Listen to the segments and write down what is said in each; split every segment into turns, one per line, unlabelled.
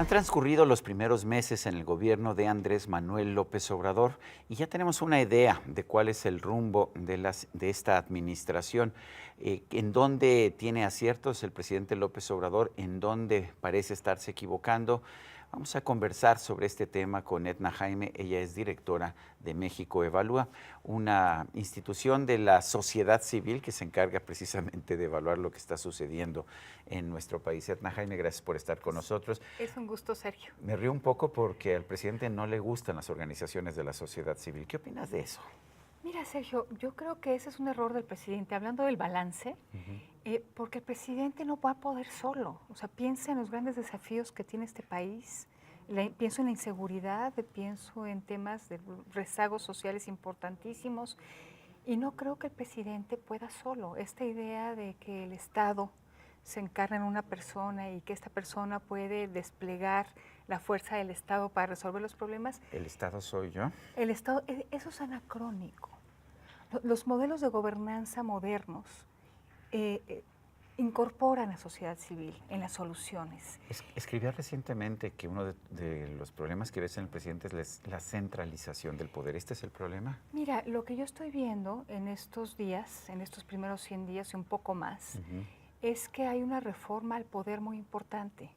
Han transcurrido los primeros meses en el gobierno de Andrés Manuel López Obrador y ya tenemos una idea de cuál es el rumbo de esta administración, en dónde tiene aciertos el presidente López Obrador, en dónde parece estarse equivocando. Vamos a conversar sobre este tema con Edna Jaime. Ella es directora de México Evalúa, una institución de la sociedad civil que se encarga precisamente de evaluar lo que está sucediendo en nuestro país. Edna Jaime, gracias por estar con nosotros.
Es un gusto, Sergio.
Me río un poco porque al presidente no le gustan las organizaciones de la sociedad civil. ¿Qué opinas de eso?
Mira, Sergio, yo creo que ese es un error del presidente, hablando del balance, porque el presidente no va a poder solo. O sea, piensa en los grandes desafíos que tiene este país, pienso en la inseguridad, pienso en temas de rezagos sociales importantísimos, y no creo que el presidente pueda solo. Esta idea de que el Estado se encarna en una persona y que esta persona puede desplegar la fuerza del Estado para resolver los problemas.
¿El Estado soy yo?
El Estado, eso es anacrónico. Los modelos de gobernanza modernos incorporan a la sociedad civil en las soluciones.
Escribía recientemente que uno de los problemas que ves en el presidente es la centralización del poder. ¿Este es el problema?
Mira, lo que yo estoy viendo en estos días, en estos primeros 100 días y un poco más, es que hay una reforma al poder muy importante.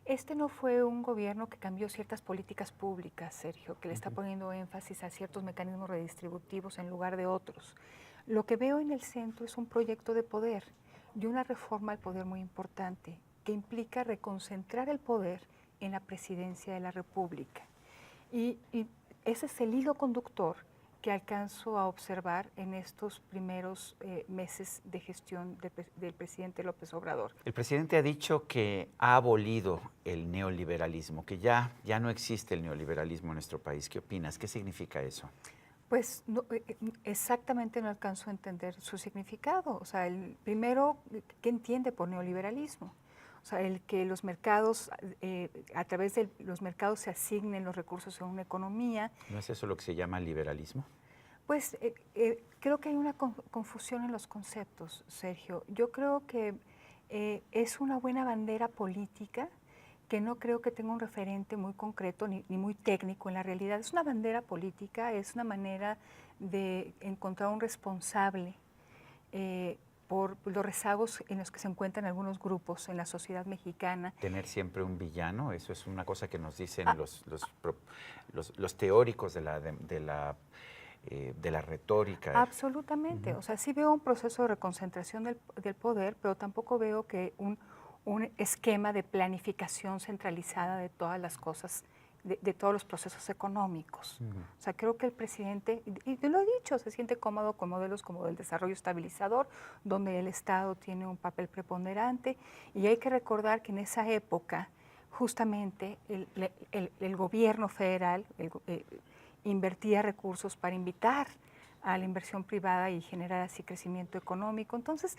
Este no fue un gobierno que cambió ciertas políticas públicas, Sergio, que le está poniendo énfasis a ciertos mecanismos redistributivos en lugar de otros. Lo que veo en el centro es un proyecto de poder y una reforma al poder muy importante que implica reconcentrar el poder en la presidencia de la República. Y ese es el hilo conductor que alcanzo a observar en estos primeros meses de gestión del presidente López Obrador.
El presidente ha dicho que ha abolido el neoliberalismo, que ya no existe el neoliberalismo en nuestro país. ¿Qué opinas? ¿Qué significa eso?
Pues no, exactamente no alcanzo a entender su significado. O sea, primero, ¿qué entiende por neoliberalismo? O sea, el que los mercados, a través de los mercados se asignen los recursos en una economía.
¿No es eso lo que se llama liberalismo?
Pues creo que hay una confusión en los conceptos, Sergio. Yo creo que es una buena bandera política que no creo que tenga un referente muy concreto ni muy técnico en la realidad. Es una bandera política, es una manera de encontrar un responsable por los rezagos en los que se encuentran algunos grupos en la sociedad mexicana.
Tener siempre un villano, eso es una cosa que nos dicen los teóricos de la retórica.
Absolutamente. O sea, sí veo un proceso de reconcentración del poder, pero tampoco veo que un esquema de planificación centralizada de todas las cosas, de todos los procesos económicos. O sea, creo que el presidente, y lo he dicho, se siente cómodo con modelos como el desarrollo estabilizador, donde el Estado tiene un papel preponderante, y hay que recordar que en esa época, justamente, el gobierno federal invertía recursos para invitar a la inversión privada y generar así crecimiento económico. Entonces,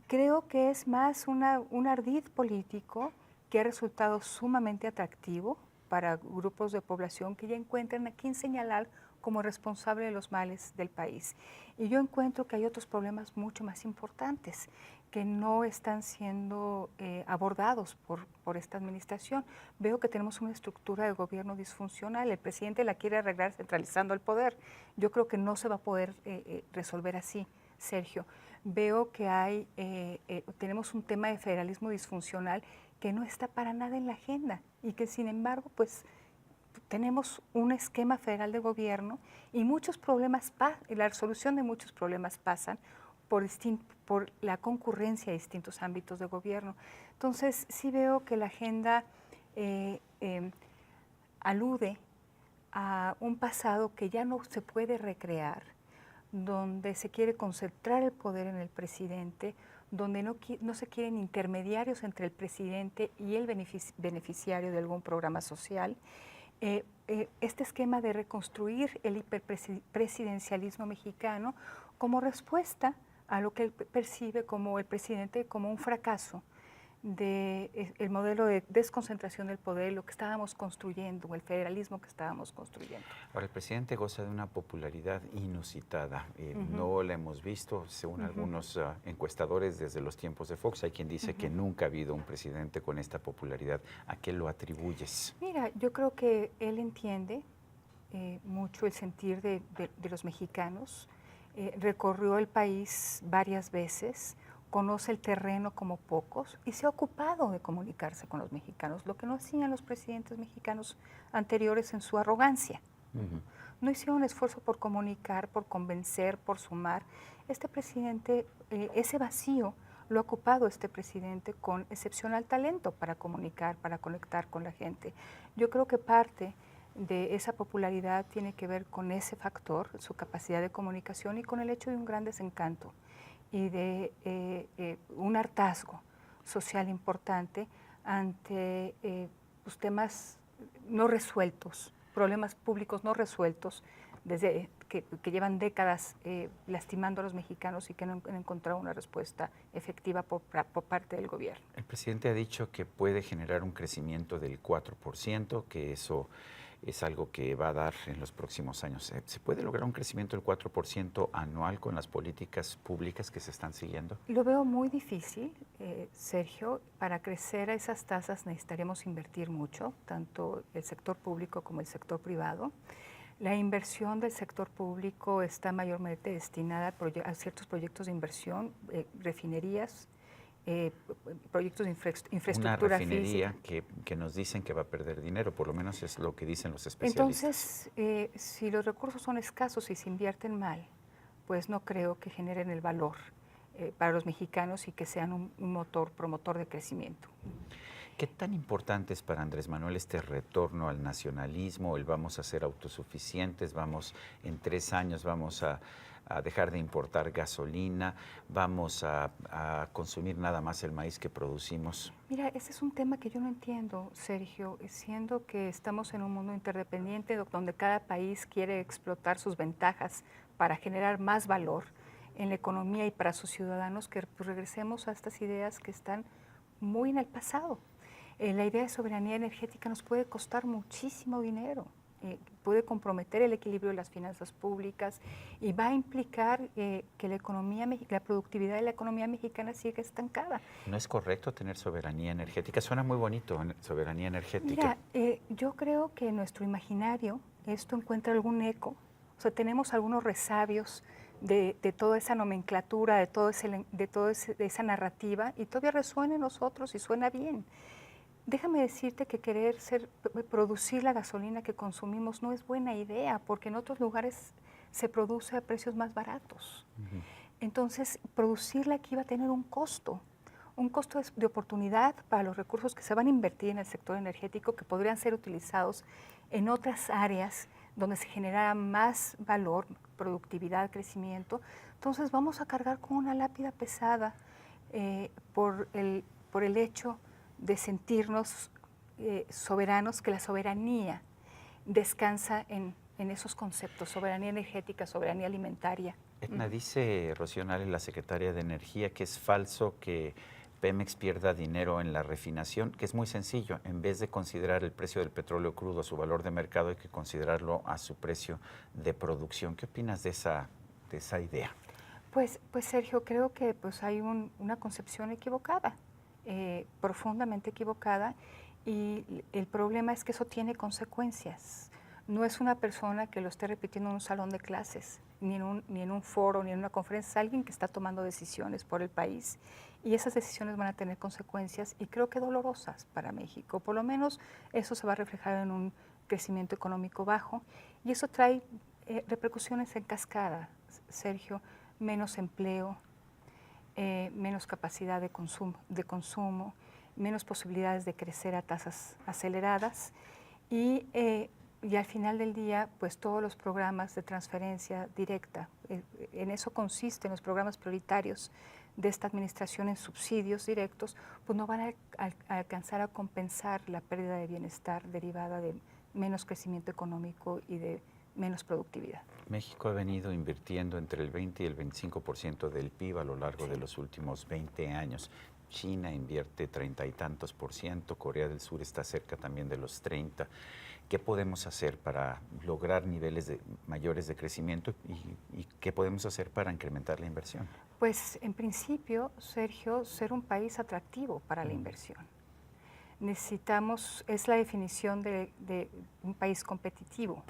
creo que es más un ardid político que ha resultado sumamente atractivo para grupos de población que ya encuentran a quién señalar como responsable de los males del país. Y yo encuentro que hay otros problemas mucho más importantes que no están siendo abordados por esta administración. Veo que tenemos una estructura de gobierno disfuncional. El presidente la quiere arreglar centralizando el poder. Yo creo que no se va a poder resolver así, Sergio. Veo que tenemos un tema de federalismo disfuncional que no está para nada en la agenda y que sin embargo pues tenemos un esquema federal de gobierno y muchos problemas, la resolución de muchos problemas pasan por la concurrencia de distintos ámbitos de gobierno. Entonces sí veo que la agenda alude a un pasado que ya no se puede recrear, donde se quiere concentrar el poder en el presidente, donde no se quieren intermediarios entre el presidente y el beneficiario de algún programa social. Este esquema de reconstruir el hiperpresidencialismo mexicano como respuesta a lo que él percibe como el presidente como un fracaso el modelo de desconcentración del poder, lo que estábamos construyendo, el federalismo que estábamos construyendo.
Ahora, el presidente goza de una popularidad inusitada.
Ujú.
No la hemos visto, según algunos encuestadores, desde los tiempos de Fox. Hay quien dice que nunca ha habido un presidente con esta popularidad. ¿A qué lo atribuyes?
Mira, yo creo que él entiende mucho el sentir de los mexicanos, recorrió el país varias veces, conoce el terreno como pocos y se ha ocupado de comunicarse con los mexicanos, lo que no hacían los presidentes mexicanos anteriores en su arrogancia. No hicieron esfuerzo por comunicar, por convencer, por sumar. Este presidente, ese vacío lo ha ocupado este presidente con excepcional talento para comunicar, para conectar con la gente. Yo creo que parte de esa popularidad tiene que ver con ese factor, su capacidad de comunicación y con el hecho de un gran desencanto y de un hartazgo social importante ante pues, temas no resueltos, problemas públicos no resueltos desde que llevan décadas lastimando a los mexicanos y que no han encontrado una respuesta efectiva por parte del gobierno.
El presidente ha dicho que puede generar un crecimiento del 4%, que eso es algo que va a dar en los próximos años. ¿Se puede lograr un crecimiento del 4% anual con las políticas públicas que se están siguiendo?
Lo veo muy difícil, Sergio. Para crecer a esas tasas necesitaremos invertir mucho, tanto el sector público como el sector privado. La inversión del sector público está mayormente destinada a ciertos proyectos de inversión, refinerías, proyectos de infraestructura
Una refinería
física.
que nos dicen que va a perder dinero, por lo menos es lo que dicen los especialistas.
Entonces, si los recursos son escasos y se invierten mal, pues no creo que generen el valor para los mexicanos y que sean un motor promotor de crecimiento.
¿Qué tan importante es para Andrés Manuel este retorno al nacionalismo, el vamos a ser autosuficientes, en 3 años vamos a dejar de importar gasolina, vamos a consumir nada más el maíz que producimos?
Mira, ese es un tema que yo no entiendo, Sergio, siendo que estamos en un mundo interdependiente donde cada país quiere explotar sus ventajas para generar más valor en la economía y para sus ciudadanos, que pues, regresemos a estas ideas que están muy en el pasado. La idea de soberanía energética nos puede costar muchísimo dinero, puede comprometer el equilibrio de las finanzas públicas y va a implicar que la productividad de la economía mexicana siga estancada.
¿No es correcto tener soberanía energética? Suena muy bonito, soberanía energética.
Mira, yo creo que en nuestro imaginario esto encuentra algún eco, o sea, tenemos algunos resabios de toda esa nomenclatura, de esa narrativa, y todavía resuena en nosotros y suena bien. Déjame decirte que producir la gasolina que consumimos no es buena idea, porque en otros lugares se produce a precios más baratos. Entonces, producirla aquí va a tener un costo de oportunidad para los recursos que se van a invertir en el sector energético, que podrían ser utilizados en otras áreas donde se generara más valor, productividad, crecimiento. Entonces, vamos a cargar con una lápida pesada por el hecho de sentirnos soberanos, que la soberanía descansa en esos conceptos: soberanía energética, soberanía alimentaria.
Edna, dice Rocío Nale, la secretaria de Energía, que es falso que Pemex pierda dinero en la refinación, que es muy sencillo. En vez de considerar el precio del petróleo crudo a su valor de mercado, hay que considerarlo a su precio de producción. ¿Qué opinas de esa idea?
Pues Sergio, creo que pues hay una concepción equivocada. Profundamente equivocada, y el problema es que eso tiene consecuencias. No es una persona que lo esté repitiendo en un salón de clases, ni en un foro, ni en una conferencia. Es alguien que está tomando decisiones por el país, y esas decisiones van a tener consecuencias, y creo que dolorosas para México. Por lo menos eso se va a reflejar en un crecimiento económico bajo, y eso trae repercusiones en cascada, Sergio: menos empleo, menos capacidad de consumo, menos posibilidades de crecer a tasas aceleradas, y al final del día, pues todos los programas de transferencia directa, en eso consisten los programas prioritarios de esta administración, en subsidios directos, pues no van a alcanzar a compensar la pérdida de bienestar derivada de menos crecimiento económico y de menos productividad.
México ha venido invirtiendo entre el 20 y el 25% del PIB a lo largo de los últimos 20 años. China invierte 30 y tantos %, Corea del Sur está cerca también de los 30. ¿Qué podemos hacer para lograr niveles mayores de crecimiento y qué podemos hacer para incrementar la inversión?
Pues en principio, Sergio, ser un país atractivo para la inversión. Necesitamos, es la definición de un país competitivo,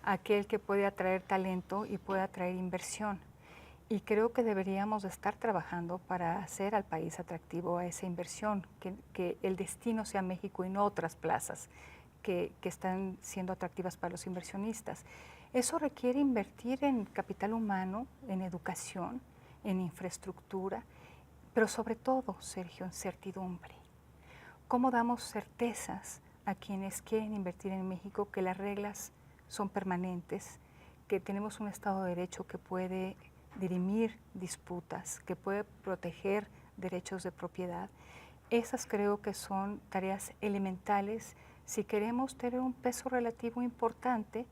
aquel que puede atraer talento y puede atraer inversión. Y creo que deberíamos de estar trabajando para hacer al país atractivo a esa inversión, que el destino sea México y no otras plazas que están siendo atractivas para los inversionistas. Eso requiere invertir en capital humano, en educación, en infraestructura, pero sobre todo, Sergio, en certidumbre. ¿Cómo damos certezas a quienes quieren invertir en México que las reglas son permanentes, que tenemos un Estado de Derecho que puede dirimir disputas, que puede proteger derechos de propiedad? Esas creo que son tareas elementales si queremos tener un peso relativo importante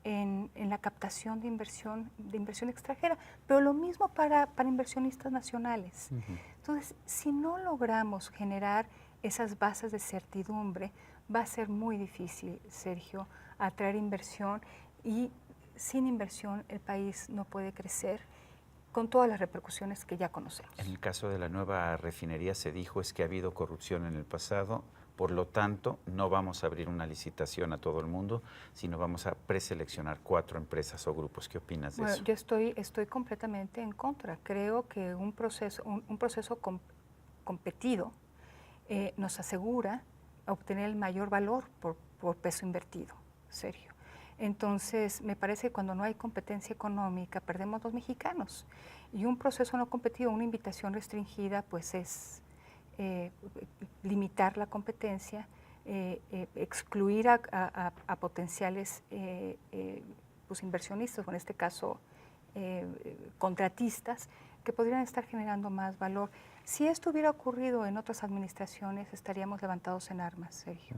en la captación de inversión extranjera, pero lo mismo para inversionistas nacionales. Entonces, si no logramos generar esas bases de certidumbre, va a ser muy difícil, Sergio, atraer inversión, y sin inversión el país no puede crecer, con todas las repercusiones que ya conocemos.
En el caso de la nueva refinería se dijo es que ha habido corrupción en el pasado, por lo tanto no vamos a abrir una licitación a todo el mundo, sino vamos a preseleccionar 4 empresas o grupos. ¿Qué opinas de eso?
Yo estoy completamente en contra. Creo que un proceso competido nos asegura obtener el mayor valor por peso invertido, Sergio. Entonces, me parece que cuando no hay competencia económica, perdemos los mexicanos. Y un proceso no competido, una invitación restringida, pues es limitar la competencia, excluir a potenciales pues inversionistas, o en este caso contratistas, que podrían estar generando más valor. Si esto hubiera ocurrido en otras administraciones, estaríamos levantados en armas, Sergio,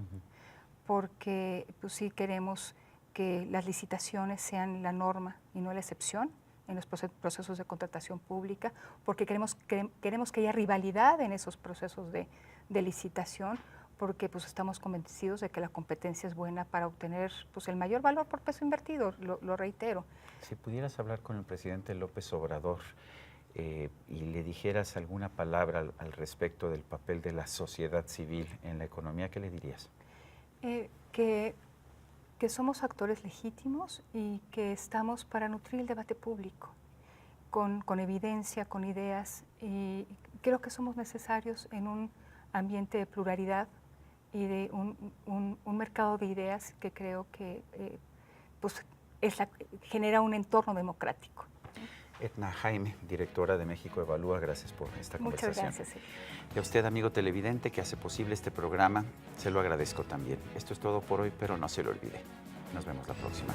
porque pues sí queremos que las licitaciones sean la norma y no la excepción en los procesos de contratación pública, porque queremos que haya rivalidad en esos procesos de licitación, porque pues estamos convencidos de que la competencia es buena para obtener pues el mayor valor por peso invertido, lo reitero.
Si pudieras hablar con el presidente López Obrador y le dijeras alguna palabra al respecto del papel de la sociedad civil en la economía, ¿qué le dirías?
Que somos actores legítimos y que estamos para nutrir el debate público con evidencia, con ideas, y creo que somos necesarios en un ambiente de pluralidad y de un mercado de ideas que creo que pues genera un entorno democrático.
Edna Jaime, directora de México Evalúa, gracias por esta conversación.
Muchas gracias.
Y a usted, amigo televidente, que hace posible este programa, se lo agradezco también. Esto es todo por hoy, pero no se lo olvide. Nos vemos la próxima.